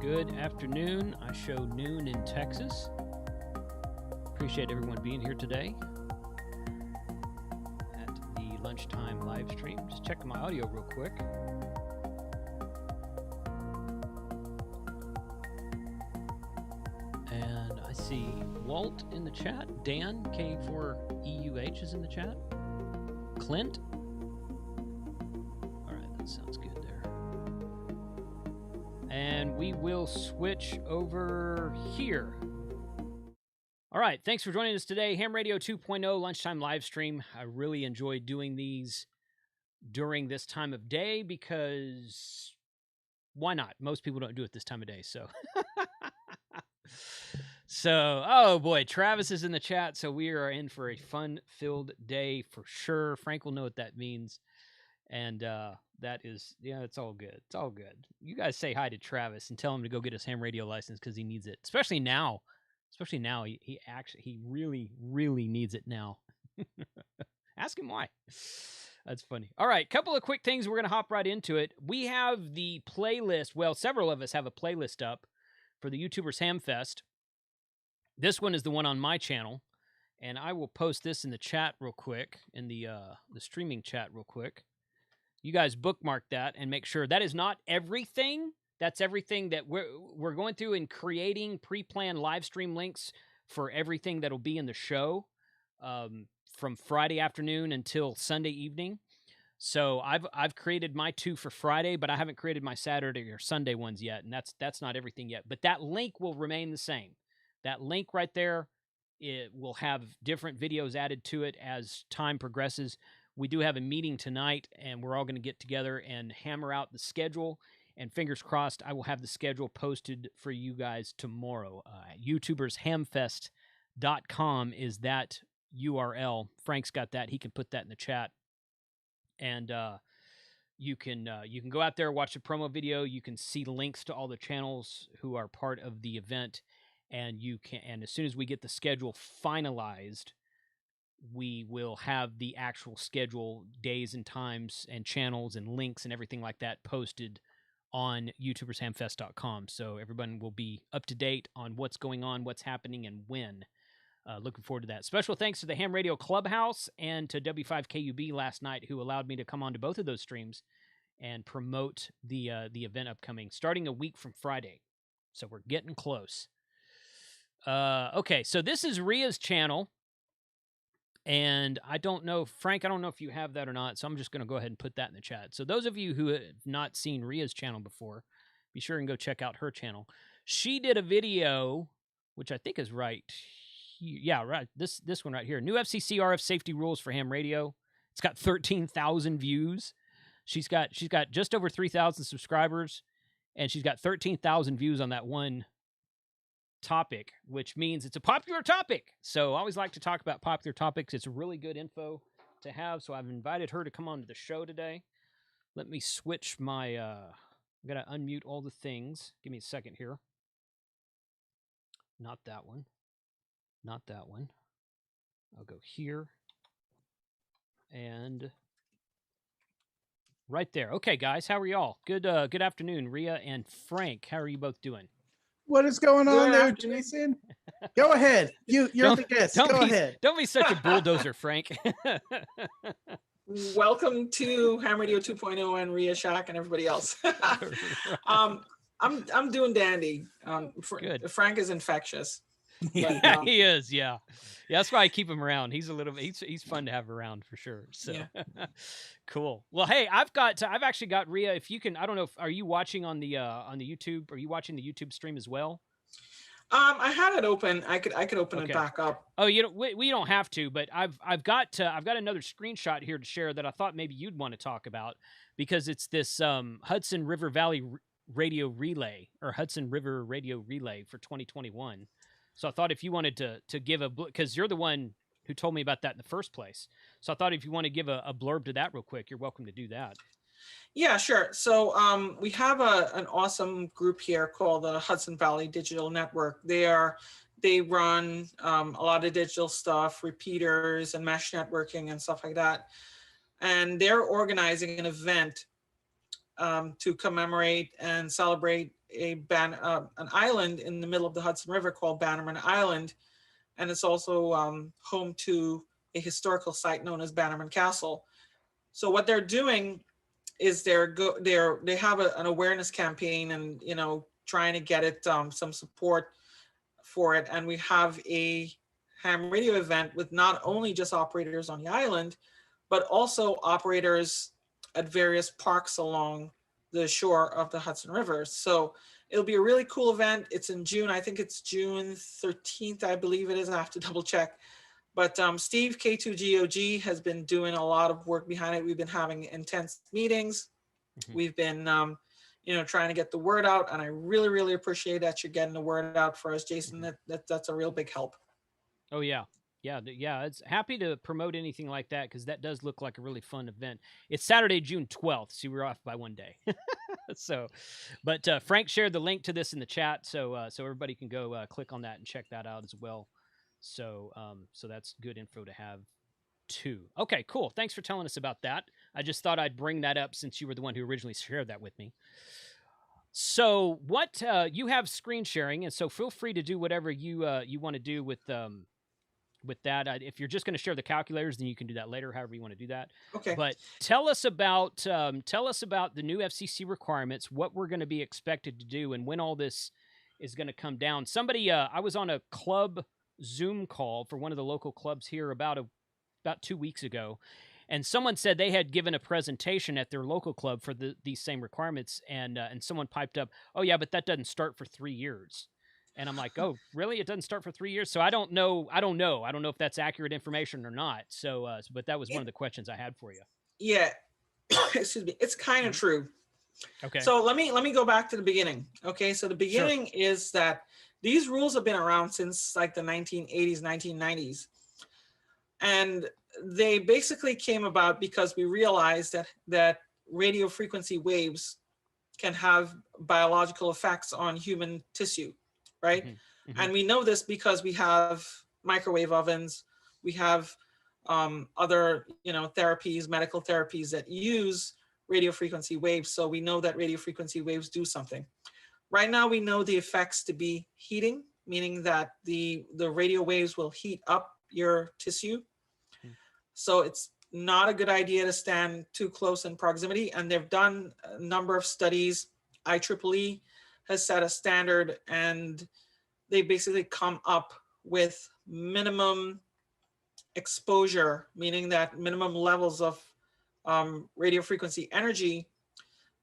Good afternoon. I show noon in Texas. Appreciate everyone being here today at the Lunchtime Livestream. Just checking my audio real quick. And I see Walt in the chat. Dan, K4EUH, is in the chat. Clint. All right, that sounds good there. And we will switch over here. All right, thanks for joining us today. Ham Radio 2.0 Lunchtime Livestream. I really enjoy doing these during this time of day because why not? Most people don't do it this time of day, so. So, oh boy, Travis is in the chat, so we are in for a fun-filled day for sure. Frank will know what that means. And that is, yeah, it's all good. It's all good. You guys say hi to Travis and tell him to go get his ham radio license because he needs it, especially now. Especially now, he really needs it now. Ask him why. That's funny. All right, couple of quick things. We're going to hop right into it. We have the playlist. Well, several of us have a playlist up for the YouTubers Hamfest. This one is the one on my channel, and I will post this in the chat real quick, in the streaming chat real quick. You guys bookmark that and make sure that is not everything. That's everything that we're going through and creating pre-planned live stream links for everything that'll be in the show from Friday afternoon until Sunday evening. So I've created my two for Friday, but I haven't created my Saturday or Sunday ones yet, and that's not everything yet. But that link will remain the same. That link right there, it will have different videos added to it as time progresses. We do have a meeting tonight, and we're all going to get together and hammer out the schedule. And fingers crossed, I will have the schedule posted for you guys tomorrow. YouTubersHamfest.com is that URL. Frank's got that. He can put that in the chat. And you can go out there, watch the promo video. You can see links to all the channels who are part of the event. And as soon as we get the schedule finalized, we will have the actual schedule, days and times and channels and links and everything like that posted on YouTubersHamfest.com. So everyone will be up to date on what's going on, what's happening, and when. Looking forward to that. Special thanks to the Ham Radio Clubhouse and to W5KUB last night, who allowed me to come on to both of those streams and promote the event upcoming, starting a week from Friday. So we're getting close. Okay, so this is Ria's channel. And I don't know, Frank, I don't know if you have that or not, so I'm just going to go ahead and put that in the chat. So those of you who have not seen Ria's channel before, be sure and go check out her channel. She did a video, which I think is right. Yeah, right. This one right here. New FCC RF Safety Rules for Ham Radio. It's got 13,000 views. She's got just over 3,000 subscribers, and she's got 13,000 views on that one topic, which means it's a popular topic. So I always like to talk about popular topics. It's really good info to have. So I've invited her to come on to the show today. Let me switch my, I'm going to unmute all the things. Give me a second here. Not that one. Not that one. I'll go here. And right there. Okay, guys, how are y'all? Good afternoon, Ria and Frank. How are you both doing? What is going on there, Jason? Go ahead. You're the guest. Go ahead. Don't be such a bulldozer, Frank. Welcome to Ham Radio 2.0 and Ria Shack and everybody else. I'm doing dandy. Good. Frank is infectious. Yeah, he is. Yeah. That's why I keep him around. He's he's fun to have around for sure. So yeah. Cool. Well, hey, I've actually got Ria. If you can, I don't know. Are you watching on the YouTube? Are you watching the YouTube stream as well? I had it open. I could open it back up. Oh, we don't have to, but I've got another screenshot here to share that I thought maybe you'd want to talk about because it's this Hudson River Valley Radio Relay or Hudson River Radio Relay for 2021. So I thought if you wanted to give because you're the one who told me about that in the first place. So I thought if you want to give a blurb to that real quick, you're welcome to do that. Yeah, sure. So we have an awesome group here called the Hudson Valley Digital Network. They run a lot of digital stuff, repeaters and mesh networking and stuff like that. And they're organizing an event to commemorate and celebrate an island in the middle of the Hudson River called Bannerman Island, and it's also home to a historical site known as Bannerman Castle. So what they're doing is they have an awareness campaign, and trying to get it some support for it. And we have a ham radio event with not only just operators on the island, but also operators at various parks along the shore of the Hudson River. So it'll be a really cool event. It's in June. I think it's June 13th, I believe it is. I have to double check. But Steve, K2GOG, has been doing a lot of work behind it. We've been having intense meetings. Mm-hmm. We've been, trying to get the word out. And I really, really appreciate that you're getting the word out for us, Jason. Mm-hmm. That's a real big help. Oh, yeah. Yeah, it's happy to promote anything like that, because that does look like a really fun event. It's Saturday, June 12th, so we're off by one day. But Frank shared the link to this in the chat, so everybody can go click on that and check that out as well. So that's good info to have too. Okay, cool. Thanks for telling us about that. I just thought I'd bring that up since you were the one who originally shared that with me. So what you have screen sharing, and so feel free to do whatever you want to do with that. If you're just going to share the calculators, then you can do that later, however you want to do that. Okay. But tell us about the new FCC requirements, what we're going to be expected to do, and when all this is going to come down. Somebody, I was on a club Zoom call for one of the local clubs here about 2 weeks ago, and someone said they had given a presentation at their local club for these same requirements, and someone piped up, "Oh yeah, but that doesn't start for 3 years." And I'm like, "Oh, really? It doesn't start for 3 years?" So I don't know if that's accurate information or not. So, but that was one of the questions I had for you. Yeah, excuse me. It's kind of true. Okay. So let me go back to the beginning. Okay, so the beginning is that these rules have been around since like the 1980s, 1990s, and they basically came about because we realized that radio frequency waves can have biological effects on human tissue. Right. Mm-hmm. Mm-hmm. And we know this because we have microwave ovens, we have other, therapies, medical therapies that use radio frequency waves. So we know that radio frequency waves do something. Right now, we know the effects to be heating, meaning that the radio waves will heat up your tissue. Mm-hmm. So it's not a good idea to stand too close in proximity. And they've done a number of studies. IEEE has set a standard, and they basically come up with minimum exposure, meaning that minimum levels of radio frequency energy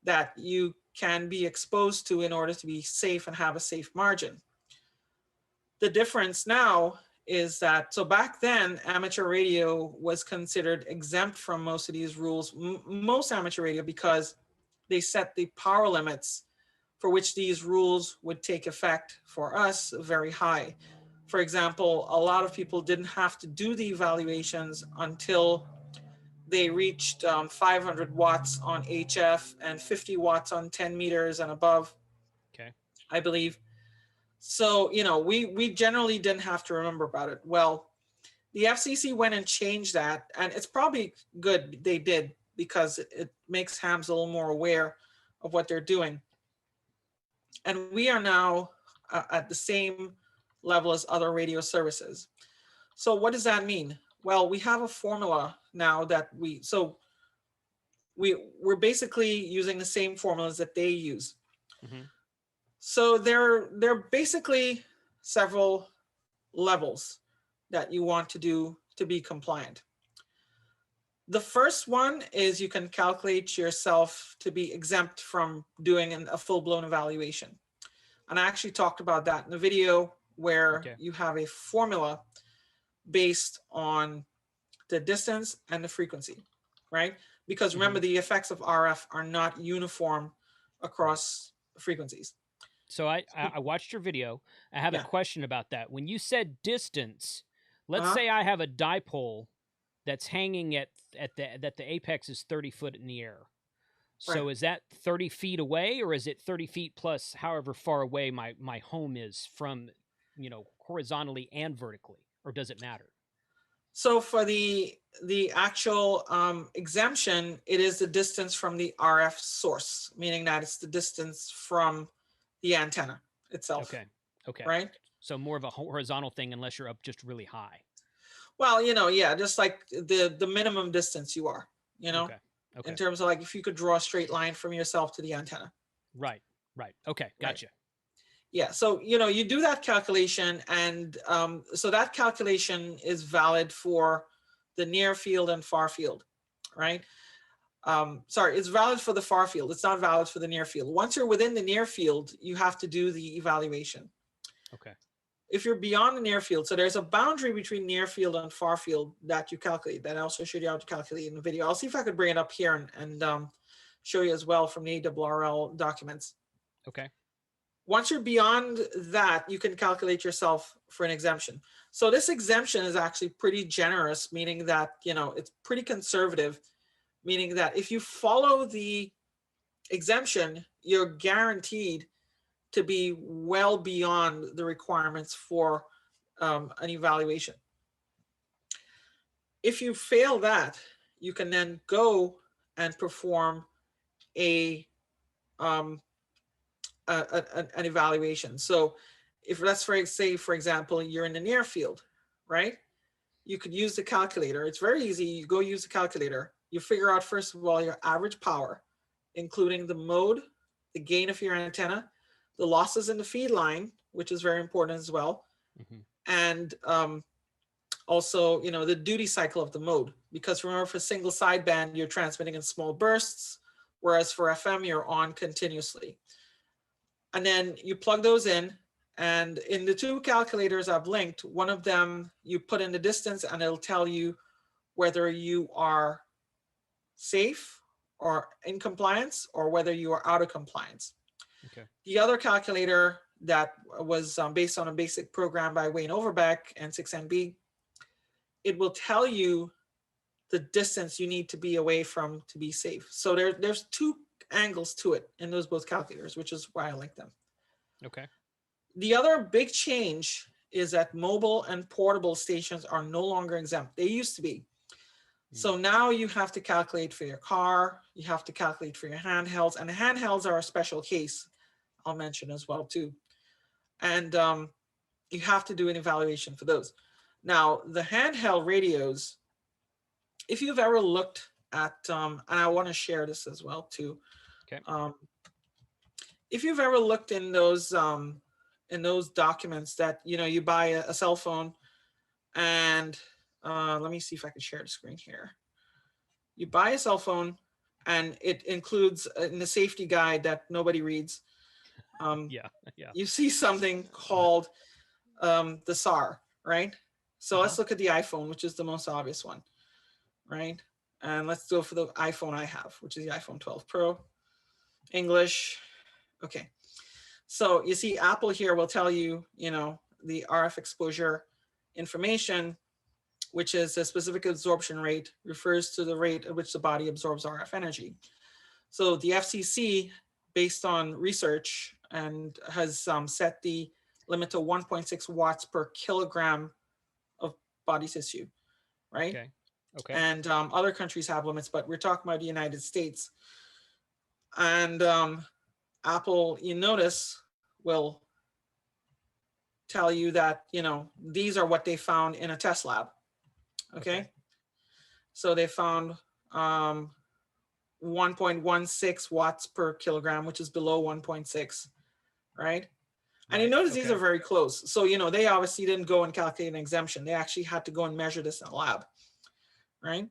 that you can be exposed to in order to be safe and have a safe margin. The difference now is that, so back then, amateur radio was considered exempt from most of these rules, most amateur radio, because they set the power limits for which these rules would take effect for us very high. For example, a lot of people didn't have to do the evaluations until they reached 500 watts on HF and 50 watts on 10 meters and above, okay, I believe. So, we generally didn't have to remember about it. Well, the FCC went and changed that, and it's probably good they did, because it makes hams a little more aware of what they're doing. And we are now at the same level as other radio services. So what does that mean? Well, we have a formula now that we're basically using the same formulas that they use. Mm-hmm. So there are basically several levels that you want to do to be compliant. The first one is you can calculate yourself to be exempt from doing a full-blown evaluation. And I actually talked about that in the video, where you have a formula based on the distance and the frequency, right? Because remember, the effects of RF are not uniform across frequencies. So I watched your video. I have a question about that. When you said distance, let's say I have a dipole that's hanging at the apex is 30 foot in the air. So is that 30 feet away, or is it 30 feet plus however far away my home is from, horizontally and vertically, or does it matter? So for the actual exemption, it is the distance from the RF source, meaning that it's the distance from the antenna itself. Okay. Okay. Right. So more of a horizontal thing unless you're up just really high. Well, yeah, just like the minimum distance you are, Okay. Okay. in terms of like if you could draw a straight line from yourself to the antenna. Right. Right. Okay. Gotcha. Right. Yeah. So, you do that calculation, and so that calculation is valid for the near field and far field, right? Sorry, it's valid for the far field. It's not valid for the near field. Once you're within the near field, you have to do the evaluation. Okay. If you're beyond the near field, so there's a boundary between near field and far field that you calculate. That I also showed you how to calculate in the video. I'll see if I could bring it up here and show you as well from the ARRL documents. Okay. Once you're beyond that, you can calculate yourself for an exemption. So this exemption is actually pretty generous, meaning that, it's pretty conservative, meaning that if you follow the exemption, you're guaranteed to be well beyond the requirements for an evaluation. If you fail that, you can then go and perform an evaluation. So if let's say, for example, you're in the near field, right? You could use the calculator. It's very easy. You go use the calculator. You figure out, first of all, your average power, including the mode, the gain of your antenna, the losses in the feed line, which is very important as well. Mm-hmm. And also, the duty cycle of the mode, because remember, for single sideband, you're transmitting in small bursts, whereas for FM, you're on continuously. And then you plug those in, and in the two calculators I've linked, one of them, you put in the distance and it'll tell you whether you are safe or in compliance or whether you are out of compliance. Okay. The other calculator that was based on a basic program by Wayne Overbeck and 6NB, it will tell you the distance you need to be away from to be safe. So there's two angles to it in those both calculators, which is why I like them. Okay. The other big change is that mobile and portable stations are no longer exempt. They used to be. So now you have to calculate for your car, you have to calculate for your handhelds, and the handhelds are a special case, I'll mention as well too. And you have to do an evaluation for those. Now, the handheld radios, if you've ever looked at, and I want to share this as well too. Okay. If you've ever looked in those documents that, you buy a cell phone, and let me see if I can share the screen here. You buy a cell phone and it includes in the safety guide that nobody reads. Yeah. You see something called the SAR, right? So let's look at the iPhone, which is the most obvious one, right? And let's go for the iPhone I have, which is the iPhone 12 Pro. English. Okay. So you see Apple here will tell you, the RF exposure information, which is a specific absorption rate, refers to the rate at which the body absorbs RF energy. So the FCC, based on research, and has set the limit to 1.6 watts per kilogram of body tissue, right? Okay. Okay. And other countries have limits, but we're talking about the United States. And Apple, you notice, will tell you that, these are what they found in a test lab. Okay. So they found 1.16 watts per kilogram, which is below 1.6, right? And you notice these are very close. So, they obviously didn't go and calculate an exemption. They actually had to go and measure this in a lab, right?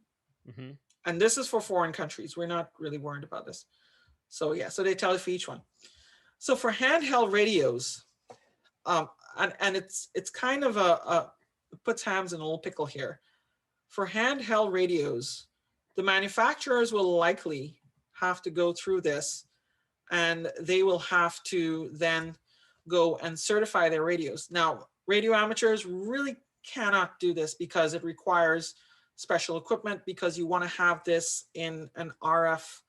Mm-hmm. And this is for foreign countries. We're not really worried about this. So yeah, so they tell you for each one. So for handheld radios, and it's kind of it puts hams in a little pickle here. For handheld radios, the manufacturers will likely have to go through this, and they will have to then go and certify their radios. Now, radio amateurs really cannot do this because it requires special equipment, because you want to have this in an RF,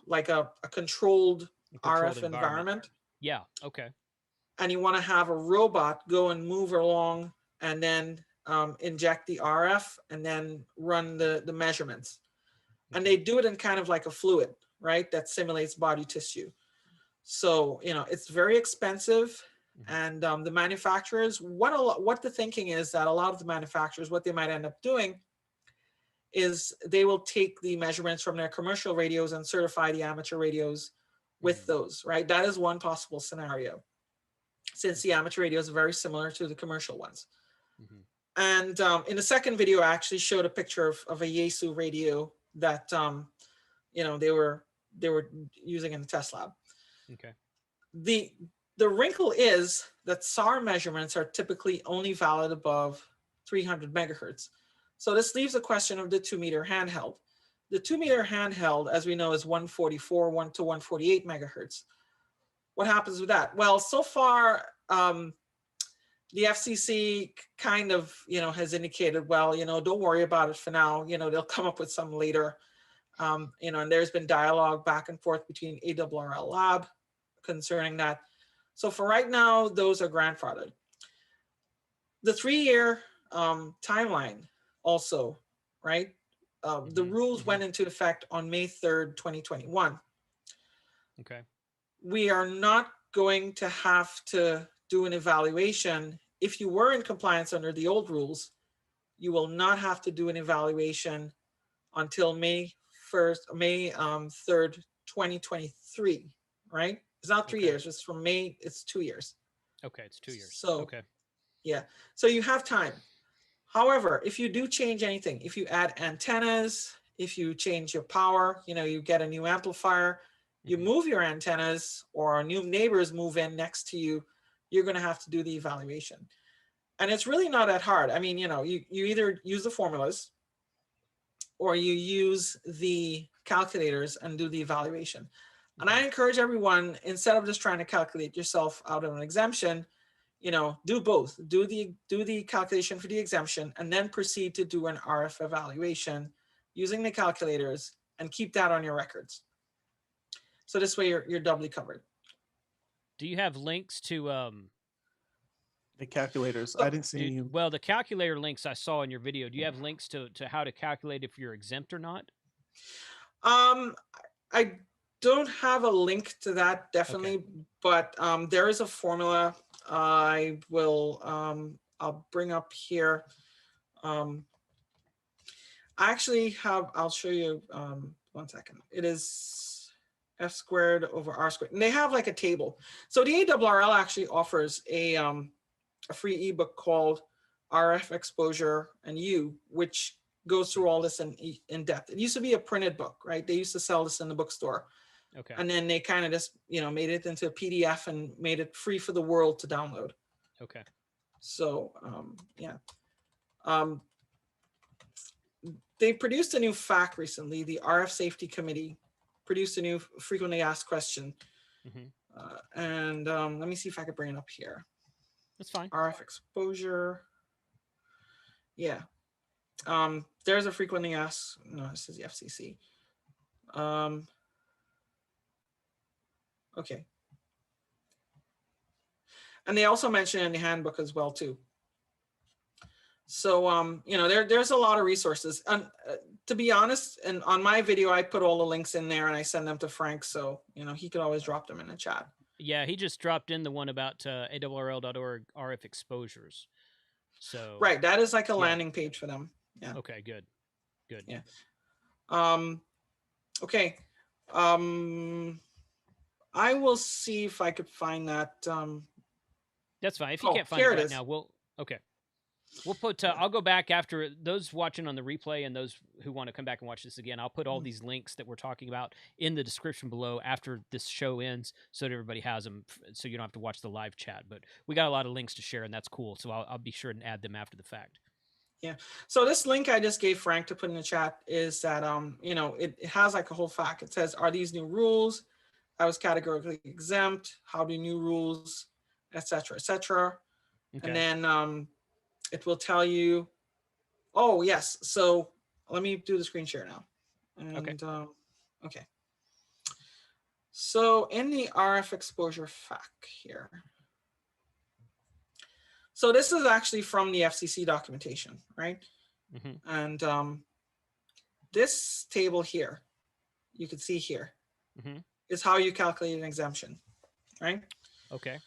like a controlled RF environment. Yeah. Okay. And you want to have a robot go and move along and then inject the RF and then run the measurements. And they do it in kind of like a fluid, right? That simulates body tissue. So, it's very expensive. And the manufacturers, what the thinking is that a lot of the manufacturers, what they might end up doing is they will take the measurements from their commercial radios and certify the amateur radios with those, right? That is one possible scenario, since the amateur radios are very similar to the commercial ones. And in the second video, I actually showed a picture of a Yaesu radio that they were using in the test lab. Okay. The wrinkle is that SAR measurements are typically only valid above 300 megahertz. So this leaves the question of the 2-meter handheld. The 2-meter handheld, as we know, is 144 to 148 megahertz. What happens with that? Well, so far, the FCC kind of, has indicated, well, don't worry about it for now. They'll come up with some later. And there's been dialogue back and forth between ARRL Lab concerning that. So for right now, those are grandfathered. The 3-year timeline also, right? The rules went into effect on May 3rd, 2021. Okay. We are not going to have to do an evaluation. If you were in compliance under the old rules, you will not have to do an evaluation until May 3rd, 2023, right? It's not 3 years, it's from May, it's 2 years. Okay, it's 2 years. So, okay. Yeah, so you have time. However, if you do change anything, if you add antennas, if you change your power, you get a new amplifier, you move your antennas, or new neighbors move in next to you, you're going to have to do the evaluation. And it's really not that hard. I mean, you either use the formulas or you use the calculators and do the evaluation. And I encourage everyone, instead of just trying to calculate yourself out of an exemption, do both. Do the calculation for the exemption and then proceed to do an RF evaluation using the calculators and keep that on your records. So this way you're doubly covered. Do you have links to the calculators? I didn't see you. Well, the calculator links I saw in your video. Do you have links to how to calculate if you're exempt or not? I don't have a link to that, definitely, but there is a formula I will I'll bring up here. I actually have, I'll show you 1 second. It is F squared over R squared, and they have like a table. So the ARRL actually offers a free ebook called RF Exposure and You, which goes through all this in depth. It used to be a printed book, right? They used to sell this in the bookstore. Okay. And then they kind of just, made it into a PDF and made it free for the world to download. Okay. So, yeah. They produced a new FAQ recently. The RF Safety Committee produced a new frequently asked question. And let me see if I could bring it up here. That's fine. RF exposure. Yeah. There's a frequently asked, no, this is the FCC. Okay. And they also mention in the handbook as well too. So, there's a lot of resources. And to be honest, and on my video, I put all the links in there and I send them to Frank. So, he could always drop them in the chat. Yeah, he just dropped in the one about ARRL.org RF exposures. So right, that is like a landing page for them. Yeah. Okay, good. Good. Yeah. Okay. I will see if I could find that. That's fine. If you can't find it right now, we'll put, I'll go back after those watching on the replay and those who want to come back and watch this again. I'll put all these links that we're talking about in the description below after this show ends so that everybody has them so you don't have to watch the live chat. But we got a lot of links to share and that's cool. So I'll be sure and add them after the fact. Yeah. So this link I just gave Frank to put in the chat is that, it has like a whole fact. It says, are these new rules? I was categorically exempt. How do new rules, et cetera, et cetera. Okay. And then, it will tell you, oh, yes. So let me do the screen share now. And, okay. So in the RF exposure FAQ here. So this is actually from the FCC documentation, right? And this table here, you can see here, is how you calculate an exemption. right? Okay.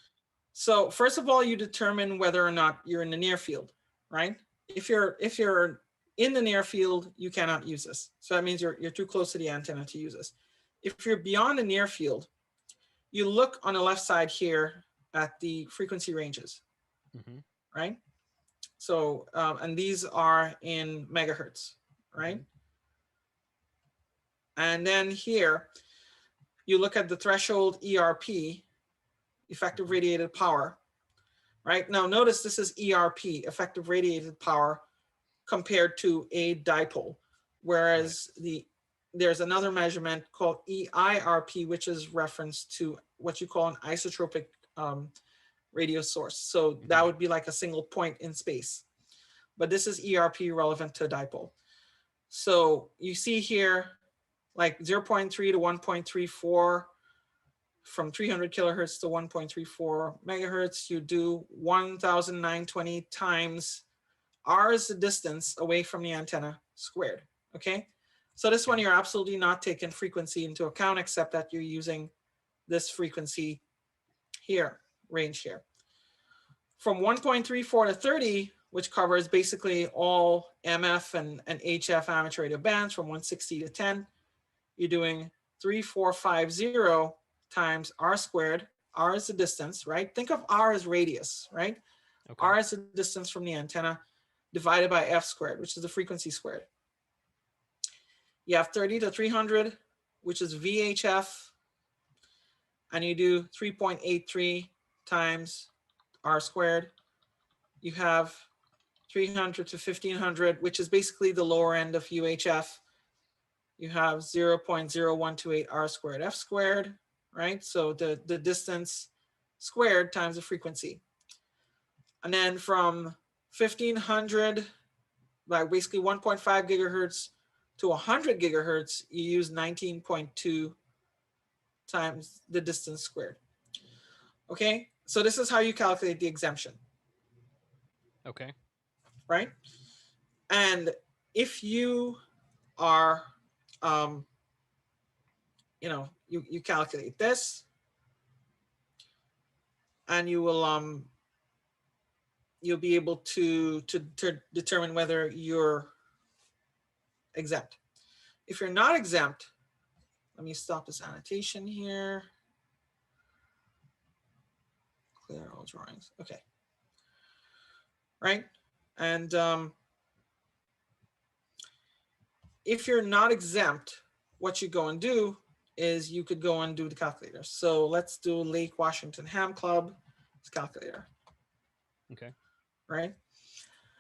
So first of all, you determine whether or not you're in the near field, right? If you're in the near field, you cannot use this. So that means you're too close to the antenna to use this. If you're beyond the near field, you look on the left side here at the frequency ranges, right? So, and these are in megahertz, right? And then here, you look at the threshold ERP, effective radiated power, right? Now notice this is ERP, effective radiated power, compared to a dipole, whereas there's another measurement called EIRP, which is reference to what you call an isotropic radio source. So that would be like a single point in space. But this is ERP relevant to dipole. So you see here, like 0.3 to 1.34, from 300 kilohertz to 1.34 megahertz, you do 1,920 times R is the distance away from the antenna squared, okay? So this one, you're absolutely not taking frequency into account, except that you're using this frequency here, range here. From 1.34 to 30, which covers basically all MF and HF amateur radio bands from 160 to 10, you're doing 3,450 times R squared. R is the distance, right? Think of R as radius, right? Okay. R is the distance from the antenna divided by F squared, which is the frequency squared. You have 30 to 300, which is VHF, and you do 3.83 times R squared. You have 300 to 1500, which is basically the lower end of UHF. You have 0.0128 R squared F squared, right? So the distance squared times the frequency. And then from 1500, like basically 1.5 gigahertz to 100 gigahertz, you use 19.2 times the distance squared. Okay, so this is how you calculate the exemption. Okay. Right? And if you are, you calculate this, and you will, you'll be able to determine whether you're exempt. If you're not exempt, let me stop this annotation here. Clear all drawings. Okay. Right? And if you're not exempt, what you go and do is you could go and do the calculator. So let's do Lake Washington Ham Club calculator. Okay. Right?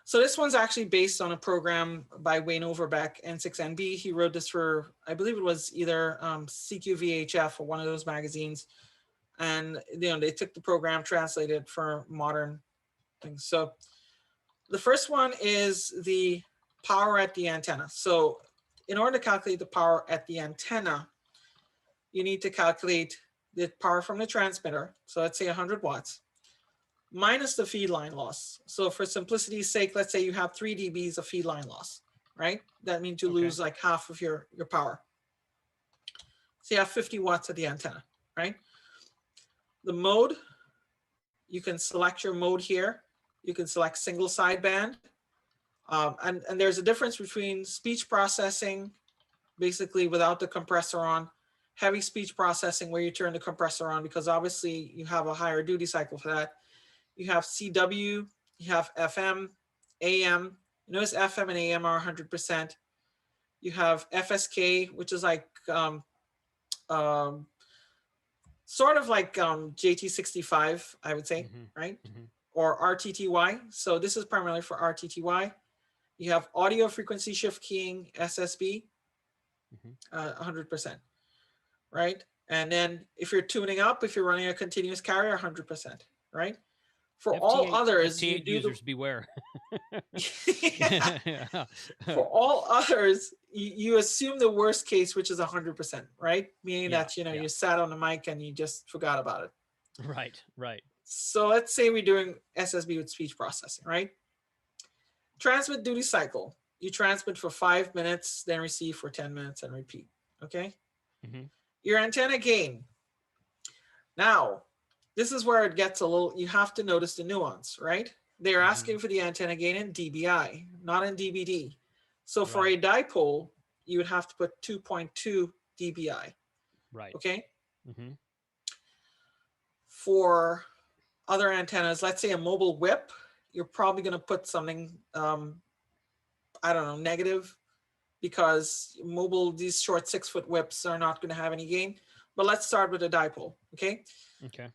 So this one's actually based on a program by Wayne Overbeck, N6NB. He wrote this for, I believe it was either CQVHF or one of those magazines. And they took the program, translated it for modern things. So the first one is the power at the antenna. So in order to calculate the power at the antenna, you need to calculate the power from the transmitter. So let's say 100 watts. Minus the feed line loss. So for simplicity's sake, let's say you have 3 dBs of feed line loss, right? That means you lose like half of your power. So you have 50 watts at the antenna, right? The mode, you can select your mode here. You can select single sideband. And there's a difference between speech processing, basically without the compressor on, heavy speech processing where you turn the compressor on, because obviously you have a higher duty cycle for that. You have CW, you have FM, AM. Notice FM and AM are 100%. You have FSK, which is like sort of like JT65, I would say, right? Or RTTY. So this is primarily for RTTY. You have audio frequency shift keying, SSB, 100%, right? And then if you're tuning up, if you're running a continuous carrier, 100%, right? For all others, FT8 users beware. For all others, you assume the worst case, which is 100%, right? Meaning that you sat on the mic and you just forgot about it. Right, right. So let's say we're doing SSB with speech processing, right? Transmit duty cycle. You transmit for 5 minutes, then receive for 10 minutes and repeat. Okay. Your antenna gain. Now, this is where it gets a little, you have to notice the nuance, right? They're asking for the antenna gain in dBi, not in dBd. So for a dipole, you would have to put 2.2 dBi. Right. Okay. For other antennas, let's say a mobile whip, you're probably going to put something, I don't know, negative, because mobile, these short 6-foot whips are not going to have any gain. But let's start with a dipole. Okay. Okay.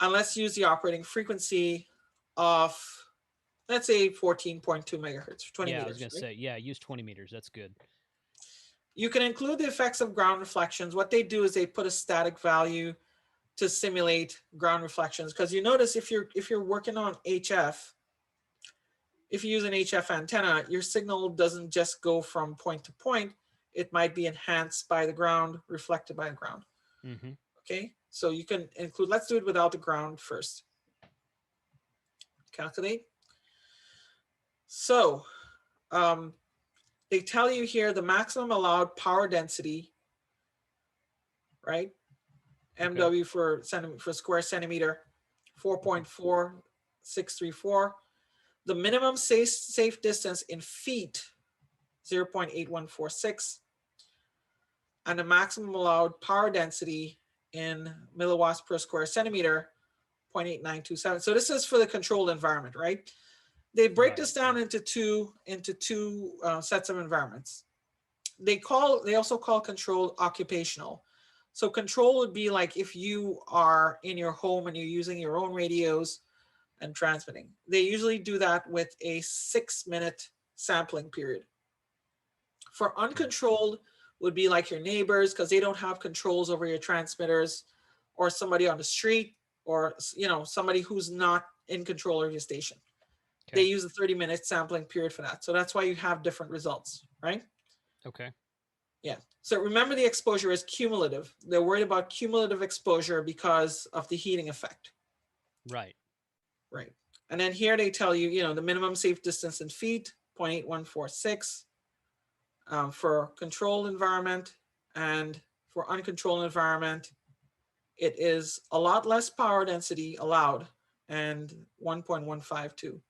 And let's use the operating frequency of, let's say 14.2 megahertz, 20 meters. I was going to say, use 20 meters. That's good. You can include the effects of ground reflections. What they do is they put a static value to simulate ground reflections. Because you notice if you're working on HF, if you use an HF antenna, your signal doesn't just go from point to point. It might be enhanced by the ground, reflected by the ground. Okay, so you can include, let's do it without the ground first. Calculate. So they tell you here the maximum allowed power density, right? MW for square centimeter, 4.4634. The minimum safe distance in feet, 0.8146. And the maximum allowed power density in milliwatts per square centimeter, 0.8927. So this is for the controlled environment, right? They break this down into two sets of environments. They also call controlled occupational. So control would be like if you are in your home and you're using your own radios and transmitting. They usually do that with a 6-minute sampling period. For uncontrolled would be like your neighbors, because they don't have controls over your transmitters, or somebody on the street, or somebody who's not in control of your station. They use a 30-minute sampling period for that. So that's why you have different results, right? Okay. Yeah. So remember, the exposure is cumulative. They're worried about cumulative exposure because of the heating effect. Right. Right. And then here they tell you, the minimum safe distance in feet, 0.8146 for controlled environment, and for uncontrolled environment, it is a lot less power density allowed, and 1.152.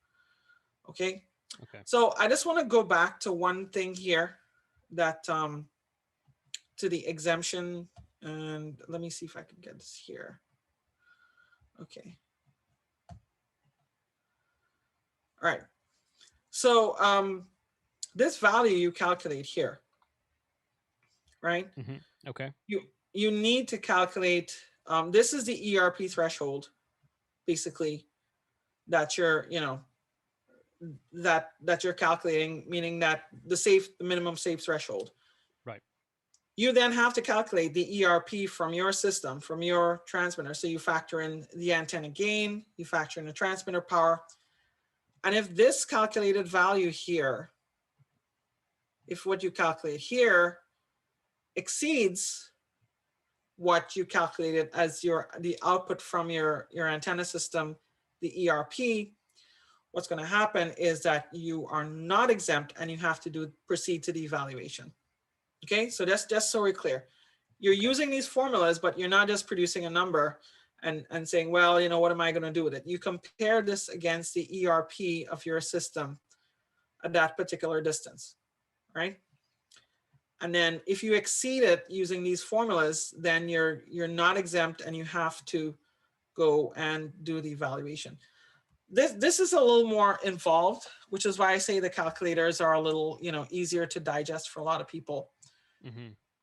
Okay. Okay. So I just want to go back to one thing here, that to the exemption, and let me see if I can get this here. Okay. All right. So this value you calculate here, right? Okay. You need to calculate. This is the ERP threshold, basically, that you're that you're calculating, meaning that the minimum safe threshold. Right. You then have to calculate the ERP from your system, from your transmitter. So you factor in the antenna gain, you factor in the transmitter power. And if this calculated value here, if what you calculate here exceeds what you calculated as the output from your antenna system, the ERP, what's going to happen is that you are not exempt and you have to proceed to the evaluation. Okay, so that's just so we're clear. You're using these formulas, but you're not just producing a number and saying, well, what am I going to do with it? You compare this against the ERP of your system at that particular distance, right? And then if you exceed it using these formulas, then you're not exempt and you have to go and do the evaluation. This is a little more involved, which is why I say the calculators are a little, easier to digest for a lot of people.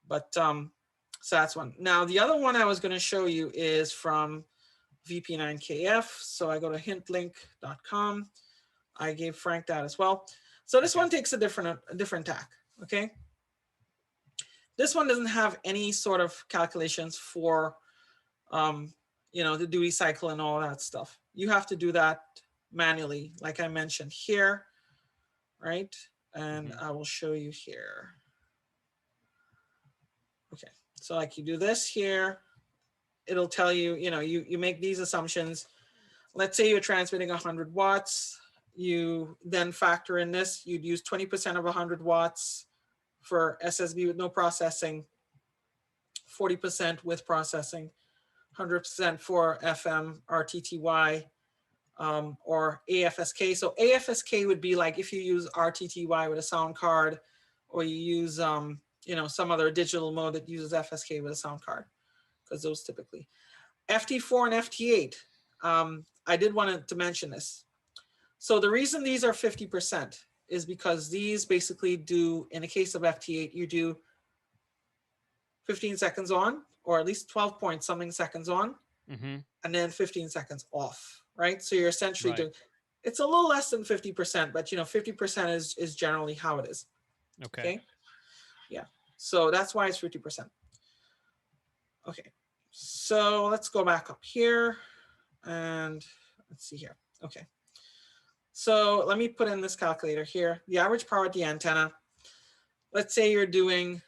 But so that's one. Now, the other one I was going to show you is from VP9KF. So I go to hintlink.com. I gave Frank that as well. So this one takes a different tack. Okay. This one doesn't have any sort of calculations for, the duty cycle and all that stuff. You have to do that manually, like I mentioned here, right? And I will show you here. Okay, so like you do this here, it'll tell you, you make these assumptions. Let's say you're transmitting 100 watts. You then factor in this. You'd use 20% of 100 watts for SSB with no processing, 40% with processing, 100% for FM, RTTY, or AFSK. So AFSK would be like if you use RTTY with a sound card, or you use some other digital mode that uses FSK with a sound card, because those typically. FT4 and FT8, I did want to mention this. So the reason these are 50% is because these basically do, in the case of FT8, you do 15 seconds on, or at least 12 point something seconds on, and then 15 seconds off, right? So you're essentially doing, it's a little less than 50%, but 50% is generally how it is. Okay. Yeah. So that's why it's 50%. Okay. So let's go back up here and let's see here. Okay. So let me put in this calculator here. The average power at the antenna. Let's say you're doing,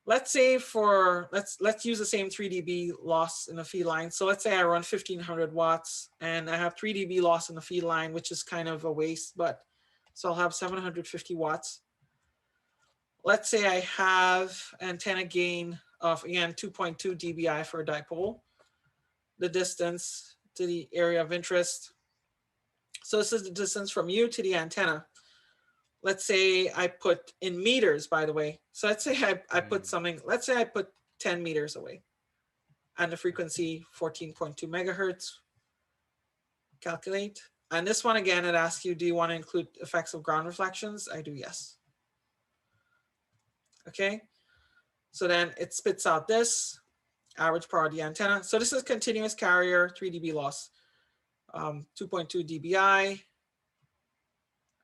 let's use the same 3 dB loss in the feed line. So let's say I run 1500 watts and I have 3 dB loss in the feed line, which is kind of a waste, but so I'll have 750 watts. Let's say I have antenna gain of, again, 2.2 dBi for a dipole. The distance to the area of interest. So this is the distance from you to the antenna. Let's say I put in meters, by the way. So let's say I put something, let's say I put 10 meters away and the frequency 14.2 megahertz. Calculate. And this one, again, it asks you, do you want to include effects of ground reflections? I do, yes. Okay. So then it spits out this average power of the antenna. So this is continuous carrier, 3 dB loss, 2.2 dBi.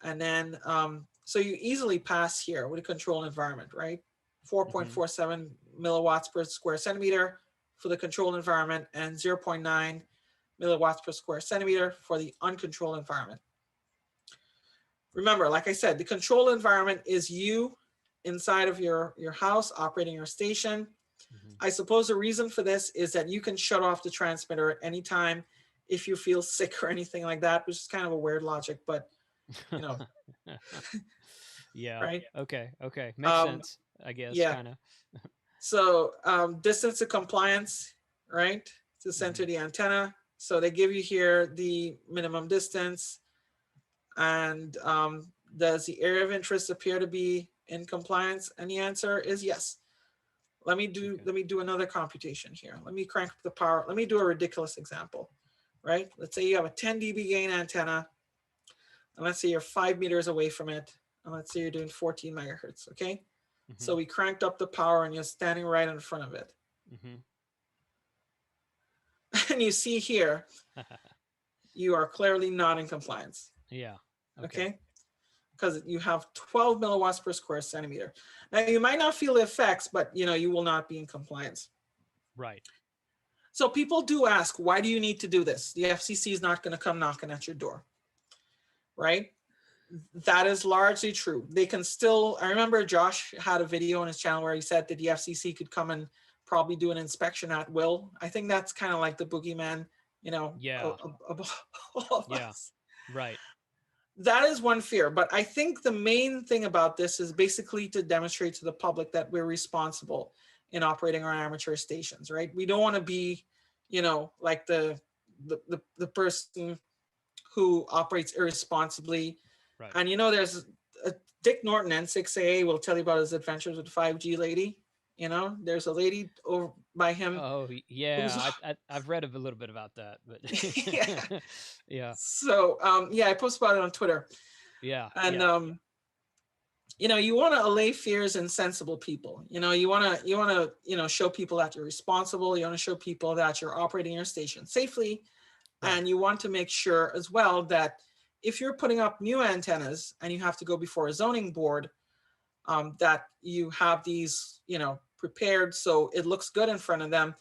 And then, so you easily pass here with a control environment, right? 4.47 milliwatts per square centimeter for the controlled environment and 0.9 milliwatts per square centimeter for the uncontrolled environment. Remember, like I said, the controlled environment is you inside of your house operating your station. I suppose the reason for this is that you can shut off the transmitter at any time if you feel sick or anything like that, which is kind of a weird logic, but yeah. Right. Okay. Makes sense, I guess. Yeah. Kind of. So distance to compliance, right? To center the antenna. So they give you here the minimum distance, and does the area of interest appear to be in compliance? And the answer is yes. Let me do another computation here. Let me crank up the power. Let me do a ridiculous example, right? Let's say you have a 10 dB gain antenna, and let's say you're 5 meters away from it, and let's say you're doing 14 megahertz, okay? So we cranked up the power and you're standing right in front of it. And you see here, you are clearly not in compliance. Yeah. Okay. Because you have 12 milliwatts per square centimeter. Now you might not feel the effects, but you will not be in compliance. Right. So people do ask, why do you need to do this? The FCC is not going to come knocking at your door, right? That is largely true. They can still, I remember Josh had a video on his channel where he said that the FCC could come and probably do an inspection at will. I think that's kind of like the boogeyman, Yeah. Right. That is one fear. But I think the main thing about this is basically to demonstrate to the public that we're responsible in operating our amateur stations, right? We don't want to be, like the person who operates irresponsibly. Right. And there's Dick Norton, N6AA, will tell you about his adventures with 5G lady. There's a lady over by him. Oh yeah, I've read a little bit about that, but yeah. So I posted about it on Twitter. Yeah. And you want to allay fears in sensible people. You want to show people that you're responsible. You want to show people that you're operating your station safely, and you want to make sure as well that if you're putting up new antennas and you have to go before a zoning board, that you have these, prepared so it looks good in front of them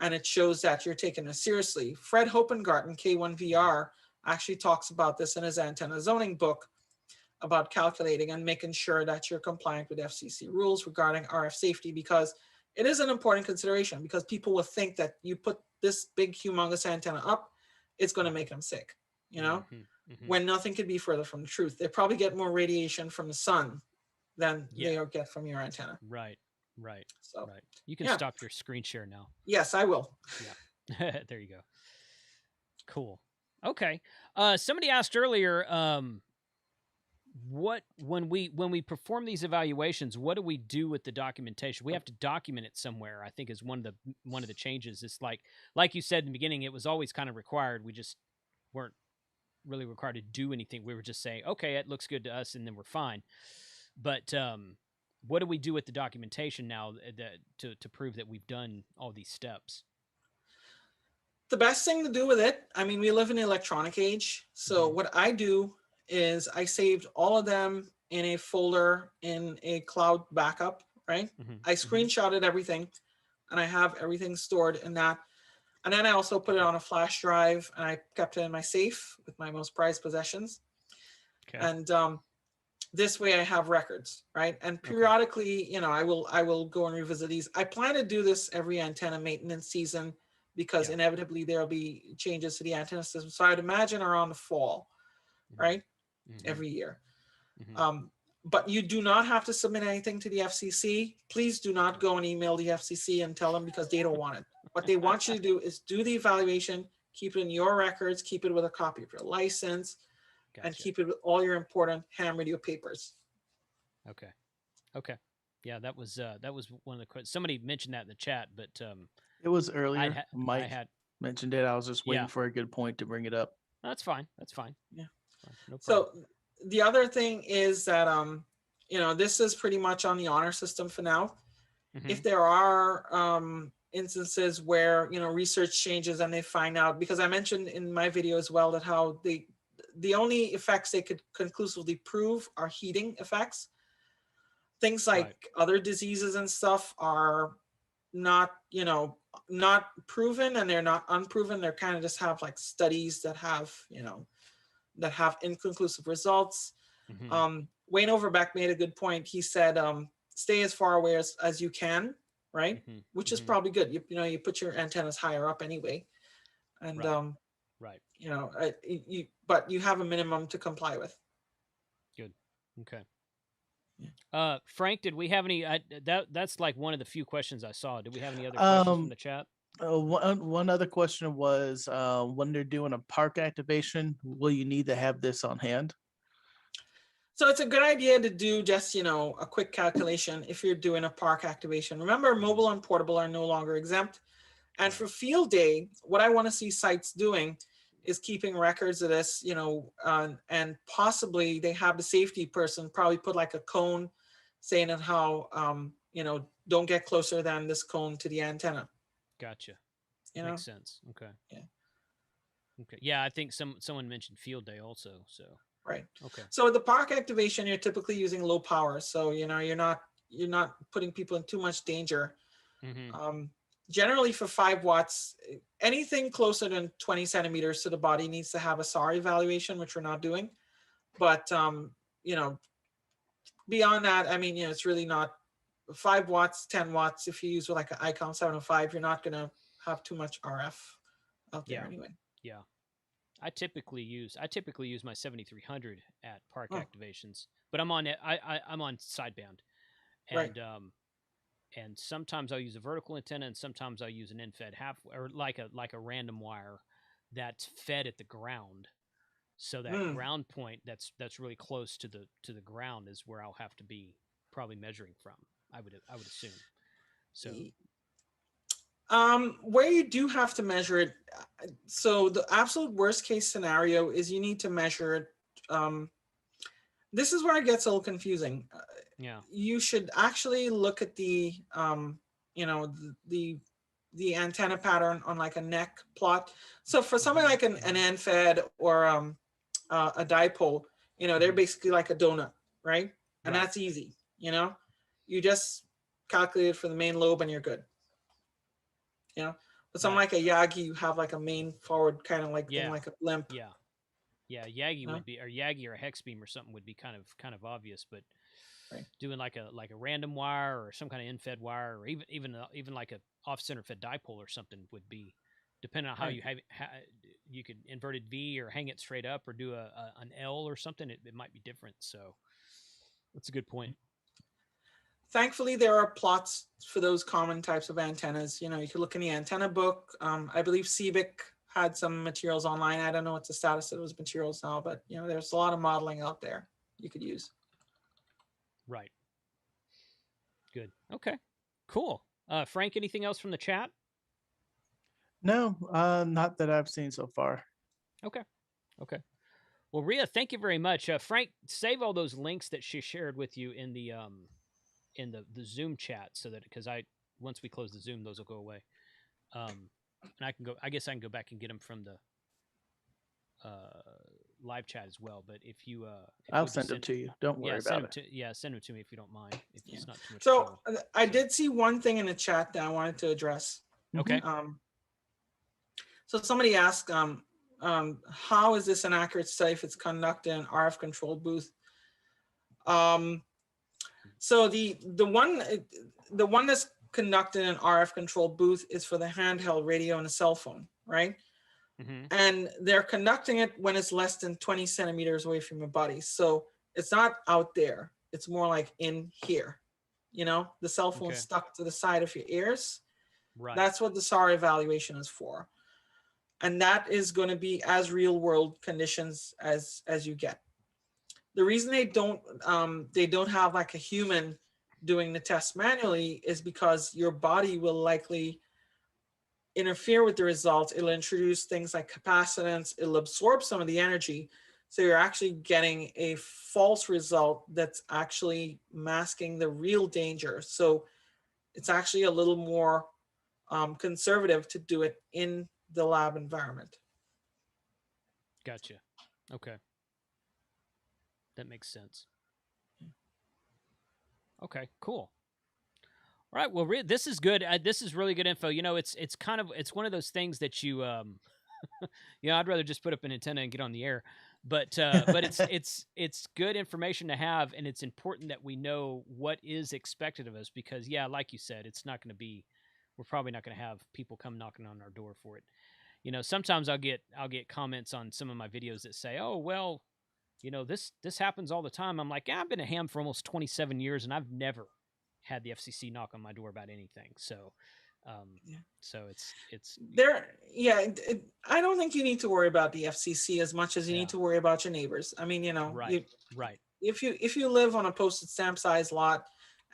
and it shows that you're taking it seriously. Fred Hopengarten, K1VR, actually talks about this in his antenna zoning book about calculating and making sure that you're compliant with FCC rules regarding RF safety, because it is an important consideration, because people will think that you put this big, humongous antenna up, it's going to make them sick, when nothing could be further from the truth. They probably get more radiation from the sun than they get from your antenna. Right. Right. So right. You can yeah. stop your screen share now. Yes, I will. Yeah. There you go. Cool. Okay. Somebody asked earlier, when we perform these evaluations, what do we do with the documentation? We have to document it somewhere, I think, is one of the changes. It's like you said in the beginning, it was always kind of required. We just weren't really required to do anything. We were just saying, okay, it looks good to us, and then we're fine. But what do we do with the documentation now to prove that we've done all these steps? The best thing to do with it, I mean, we live in the electronic age. So what I do is I saved all of them in a folder in a cloud backup, right? I screenshotted everything and I have everything stored in that. And then I also put it on a flash drive and I kept it in my safe with my most prized possessions. Okay. And this way I have records, right? And periodically, you know, I will go and revisit these. I plan to do this every antenna maintenance season because inevitably there'll be changes to the antenna system. So I'd imagine around the fall, right? Every year. But you do not have to submit anything to the FCC. Please do not go and email the FCC and tell them because they don't want it. What they want you to do is do the evaluation, keep it in your records, keep it with a copy of your license, and keep it with all your important ham radio papers. Okay. Okay. Yeah, that was one of the questions. Somebody mentioned that in the chat, but it was earlier. Mike mentioned it. I was just waiting for a good point to bring it up. That's fine. That's fine. Yeah. No problem. So the other thing is that you know, this is pretty much on the honor system for now. If there are instances where, you know, research changes and they find out, because I mentioned in my video as well that how the only effects they could conclusively prove are heating effects. Things like other diseases and stuff are not, you know, not proven, and they're not unproven. They're kind of just have like studies that have, you know, that have inconclusive results. Wayne Overbeck made a good point. He said, stay as far away as you can, right? Which is probably good. You know, you put your antennas higher up anyway. And, you know, but you have a minimum to comply with. Good. Okay. Frank, did we have any, that's like one of the few questions I saw. Did we have any other questions from the chat? One other question was, when they're doing a park activation, will you need to have this on hand? So it's a good idea to do just, you know, a quick calculation if you're doing a park activation. Remember, mobile and portable are no longer exempt. And for field day, what I want to see sites doing is keeping records of this, you know, and possibly they have the safety person probably put like a cone saying that how, you know, don't get closer than this cone to the antenna. Gotcha. You know? Makes sense. Okay. Yeah. Okay. Yeah, I think someone mentioned field day also. So. Right. Okay. So with the park activation, you're typically using low power. So, you know, you're not putting people in too much danger. Generally for 5 watts, anything closer than 20 centimeters to the body needs to have a SAR evaluation, which we're not doing. But, you know, beyond that, I mean, you know, it's really not 5 watts, 10 watts. If you use like an ICOM 705, you're not going to have too much RF out there anyway. Yeah. I typically use my 7300 at park activations, but I'm on sideband, and and sometimes I'll use a vertical antenna, and sometimes I'll use an end-fed or like a random wire that's fed at the ground. So that ground point that's really close to the ground is where I'll have to be probably measuring from. I would assume. So. Where you do have to measure it, so the absolute worst case scenario is you need to measure it. This is where it gets a little confusing. You should actually look at the, you know, the antenna pattern on like a neck plot. So for something like an end-fed or a dipole, you know, they're basically like a donut, right? And that's easy, you know? You just calculate it for the main lobe and you're good. You know, but something like a Yagi, you have like a main forward kind of like thing, like a blimp. Yagi would be, or Yagi or a hex beam or something would be kind of obvious, but doing like a random wire or some kind of in-fed wire, or even like a off-center fed dipole or something would be, depending on how you have, you could inverted V or hang it straight up or do an L or something. It might be different. So that's a good point. thankfully, there are plots for those common types of antennas. You know, you could look in the antenna book. I believe CBIC had some materials online. I don't know what the status of those materials now, but you know, there's a lot of modeling out there you could use. Right. Good. Okay. Cool. Frank, anything else from the chat? No, not that I've seen so far. Okay. Okay. Well, Ria, thank you very much. Frank, save all those links that she shared with you in the Zoom chat, so that because once we close the Zoom, those will go away. And I guess I can go back and get them from the live chat as well. But if I'll send them to you. Don't worry about it. Send them to me if you don't mind. If it's not too much So trouble. I did see one thing in the chat that I wanted to address. Okay. So somebody asked, how is this an accurate study if it's conducted in an RF controlled booth? So the one that's conducted in an RF controlled booth is for the handheld radio and a cell phone, right? Mm-hmm. And they're conducting it when it's less than 20 centimeters away from your body. So it's not out there. It's more like in here. You know, the cell phone stuck to the side of your ears. Right. That's what the SAR evaluation is for. And that is going to be as real world conditions as you get. The reason they don't have like a human doing the test manually is because your body will likely interfere with the results. It'll introduce things like capacitance. It'll absorb some of the energy. So you're actually getting a false result that's actually masking the real danger. So it's actually a little more conservative to do it in the lab environment. Gotcha. Okay. That makes sense. Okay, cool. All right. Well, this is good. This is really good info. You know, it's one of those things that you, you know, I'd rather just put up an antenna and get on the air, but it's good information to have, and it's important that we know what is expected of us because, yeah, like you said, we're probably not going to have people come knocking on our door for it. You know, sometimes I'll get comments on some of my videos that say, "Oh, well, you know, this happens all the time." I'm like, yeah, I've been a ham for almost 27 years, and I've never had the FCC knock on my door about anything. So, so it's there. Yeah, I don't think you need to worry about the FCC as much as you need to worry about your neighbors. I mean, you know, right. If you live on a postage stamp size lot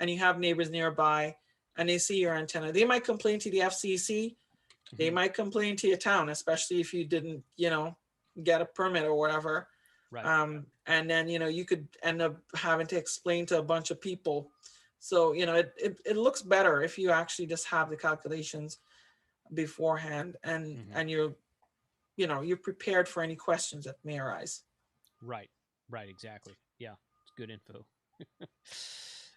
and you have neighbors nearby and they see your antenna, they might complain to the FCC. They might complain to your town, especially if you didn't, you know, get a permit or whatever. Right. And then, you know, you could end up having to explain to a bunch of people. So, you know, it looks better if you actually just have the calculations beforehand and you're prepared for any questions that may arise. Right. Exactly. Yeah. It's good info.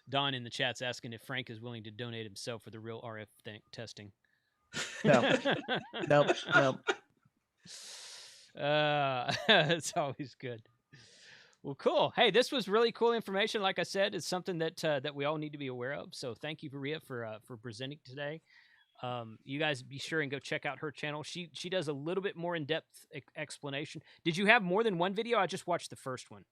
Don in the chat's asking if Frank is willing to donate himself for the real RF testing. No. Nope. It's always good. Well, cool. Hey, this was really cool information. Like I said, it's something that we all need to be aware of. So thank you, Ria, for presenting today. You guys be sure and go check out her channel. She does a little bit more in-depth explanation. Did you have more than one video? I just watched the first one.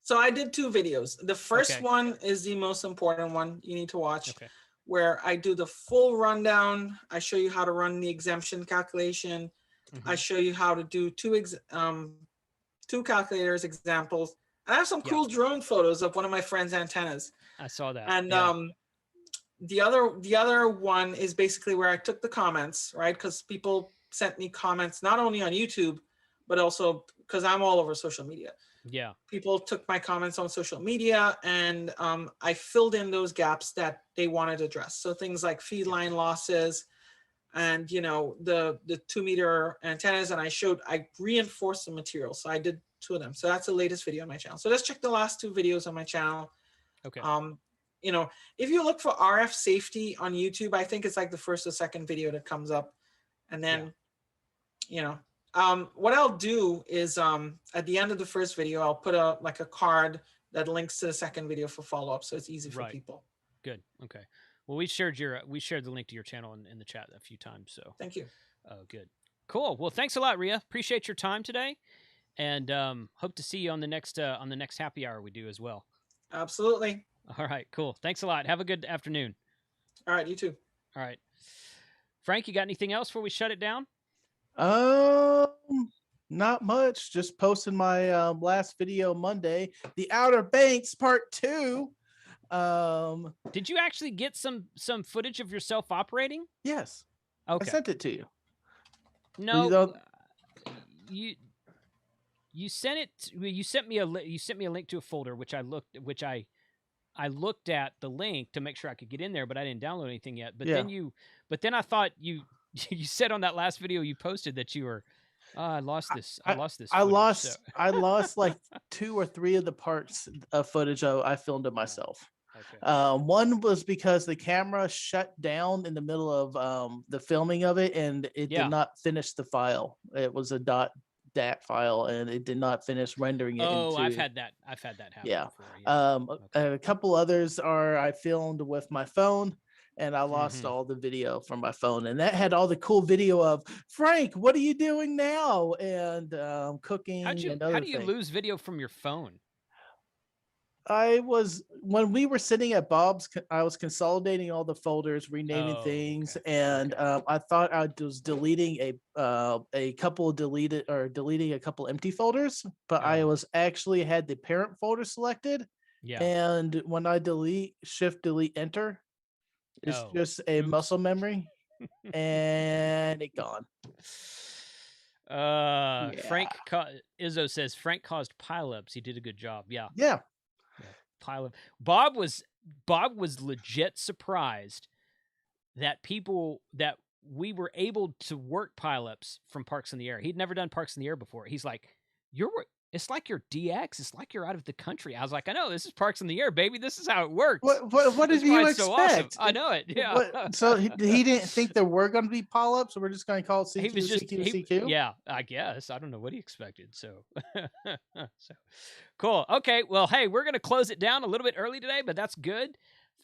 So I did 2 videos. The first one is the most important one you need to watch, where I do the full rundown. I show you how to run the exemption calculation. I show you how to do 2 calculators examples. And I have some cool drone photos of one of my friend's antennas. I saw that. And the other one is basically where I took the comments, right? Because people sent me comments not only on YouTube, but also because I'm all over social media. Yeah. People took my comments on social media, and I filled in those gaps that they wanted to address. So things like feed line losses, and you know the 2-meter antennas, and I reinforced the material. So I did 2 of them. So that's the latest video on my channel. So let's check the last 2 videos on my channel. Okay. You know, if you look for RF safety on YouTube, I think it's like the first or second video that comes up. And then, you know, what I'll do is at the end of the first video, I'll put a card that links to the second video for follow-up. So it's easy for people. Good. Okay. Well, we shared the link to your channel in the chat a few times. So thank you. Oh, good. Cool. Well, thanks a lot, Ria. Appreciate your time today, and hope to see you on the next happy hour we do as well. Absolutely. All right, cool. Thanks a lot. Have a good afternoon. All right, you too. All right. Frank, you got anything else before we shut it down? Not much. Just posted my last video Monday, the Outer Banks Part 2. Did you actually get some footage of yourself operating? Yes. Okay. I sent it to you. No, you sent it. You sent me a link to a folder, which I looked at the link to make sure I could get in there, but I didn't download anything yet. But then I thought you said on that last video you posted that you were, I lost this. I lost like 2 or 3 of the parts of footage I filmed it myself. Okay. One was because the camera shut down in the middle of the filming of it, and it did not finish the file. It was a .dat file, and it did not finish rendering it. I've had that happen. Yeah. Before, A couple others I filmed with my phone, and I lost all the video from my phone, and that had all the cool video of Frank, what are you doing now, and cooking. How do you lose video from your phone? When we were sitting at Bob's, I was consolidating all the folders, renaming things, and I thought I was deleting a couple deleting a couple empty folders, but I was actually had the parent folder selected. Yeah. And when I shift delete enter, it's just a muscle memory, and it gone. Frank Izzo says Frank caused pileups. He did a good job. Yeah. Pileup. Bob was legit surprised that we were able to work pileups from Parks in the Air. He'd never done Parks in the Air before. He's like, it's like you're DX. It's like you're out of the country. I was like, I know, this is Parks in the Air, baby. This is how it works. What did you expect? So awesome. I know it. Yeah. So he didn't think there were going to be pileups, so we're just going to call it CQ, CQ. Yeah, I guess. I don't know what he expected. So, cool. Okay. Well, hey, we're going to close it down a little bit early today, but that's good.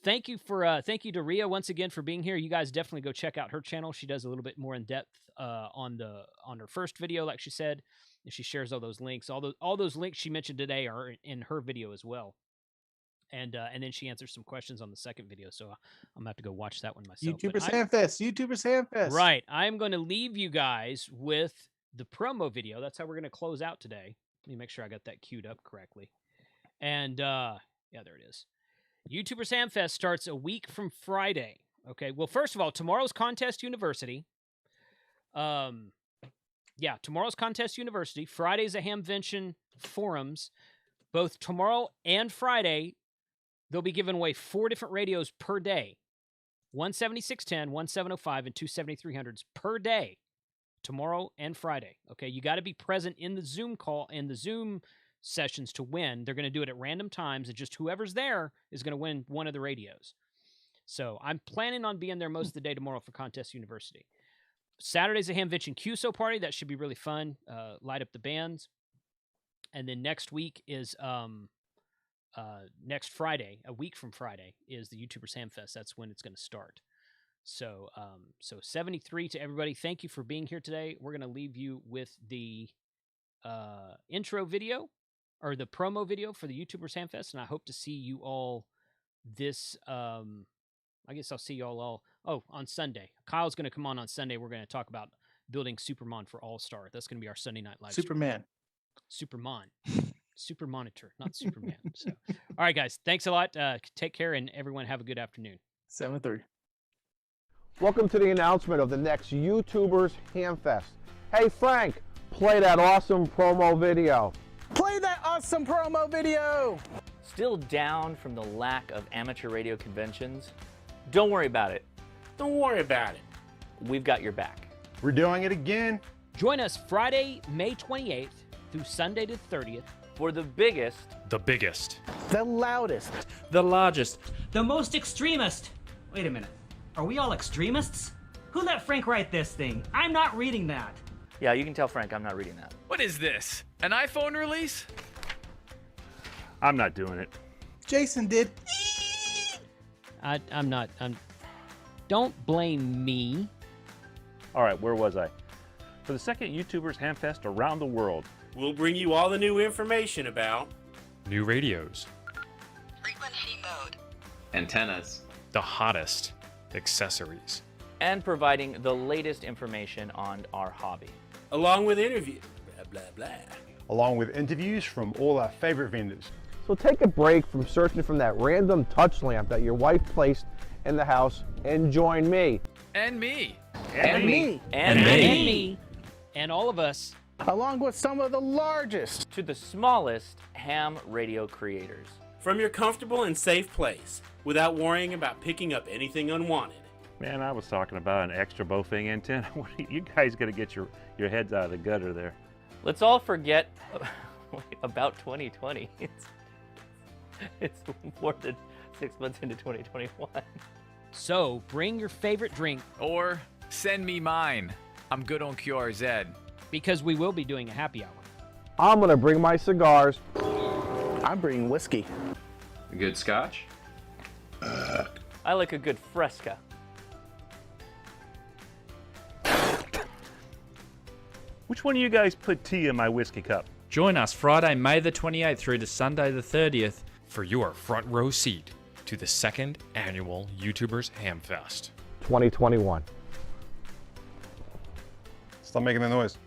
Thank you to Ria once again for being here. You guys definitely go check out her channel. She does a little bit more in depth on her first video, like she said. And she shares all those links. All those links she mentioned today are in her video as well. And then she answers some questions on the second video. So I'm gonna have to go watch that one myself. YouTubers Handfest. Right. I'm going to leave you guys with the promo video. That's how we're going to close out today. Let me make sure I got that queued up correctly. And yeah, there it is. YouTubers Hamfest starts a week from Friday. Okay. Well, first of all, tomorrow's Contest University. Yeah, tomorrow's Contest University. Friday's a Hamvention Forums. Both tomorrow and Friday, they'll be giving away 4 different radios per day. 17610, 1705, and 27300s per day. Tomorrow and Friday. Okay, you got to be present in the Zoom call and the Zoom sessions to win. They're going to do it at random times, and just whoever's there is going to win one of the radios. So I'm planning on being there most of the day tomorrow for Contest University. Saturday's a Hamvention QSO party. That should be really fun. Light up the bands. And then next week is next Friday, a week from Friday, is the YouTubers Hamfest. That's when it's going to start. So 73 to everybody. Thank you for being here today. We're going to leave you with the intro video or the promo video for the YouTubers Hamfest, and I hope to see you all this. I guess I'll see you all on Sunday. Kyle's going to come on Sunday. We're going to talk about building Supermon for All-Star. That's going to be our Sunday night live Superman. Supermon. Super Monitor, not Superman. So, all right, guys. Thanks a lot. Take care, and everyone have a good afternoon. 7-3. Welcome to the announcement of the next YouTubers Hamfest. Hey, Frank, play that awesome promo video. Play that awesome promo video. Still down from the lack of amateur radio conventions? Don't worry about it. Don't worry about it. We've got your back. We're doing it again. Join us Friday, May 28th through Sunday the 30th for the biggest, the loudest, the largest, the most extremist. Wait a minute. Are we all extremists? Who let Frank write this thing? I'm not reading that. Yeah, you can tell Frank I'm not reading that. What is this? An iPhone release? I'm not doing it. Jason did. I'm not. Don't blame me. All right, where was I? For the second YouTubers Hamfest around the world, we'll bring you all the new information about new radios, frequency Antennas. The hottest accessories. And providing the latest information on our hobby. Along with interviews, blah, blah, blah. Along with interviews from all our favorite vendors. So take a break from searching from that random touch lamp that your wife placed in the house and join me. And me. And me. And me. And all of us. Along with some of the largest To the smallest ham radio creators. From your comfortable and safe place, without worrying about picking up anything unwanted. Man, I was talking about an extra Bofing antenna. You guys got to get your heads out of the gutter there. Let's all forget about 2020. It's more than 6 months into 2021. So bring your favorite drink. Or send me mine. I'm good on QRZ. Because we will be doing a happy hour. I'm gonna bring my cigars. I'm bringing whiskey. A good scotch. I like a good fresca. Which one of you guys put tea in my whiskey cup? Join us Friday, May the 28th through to Sunday the 30th for your front row seat to the 2nd annual YouTubers Hamfest 2021. Stop making the noise.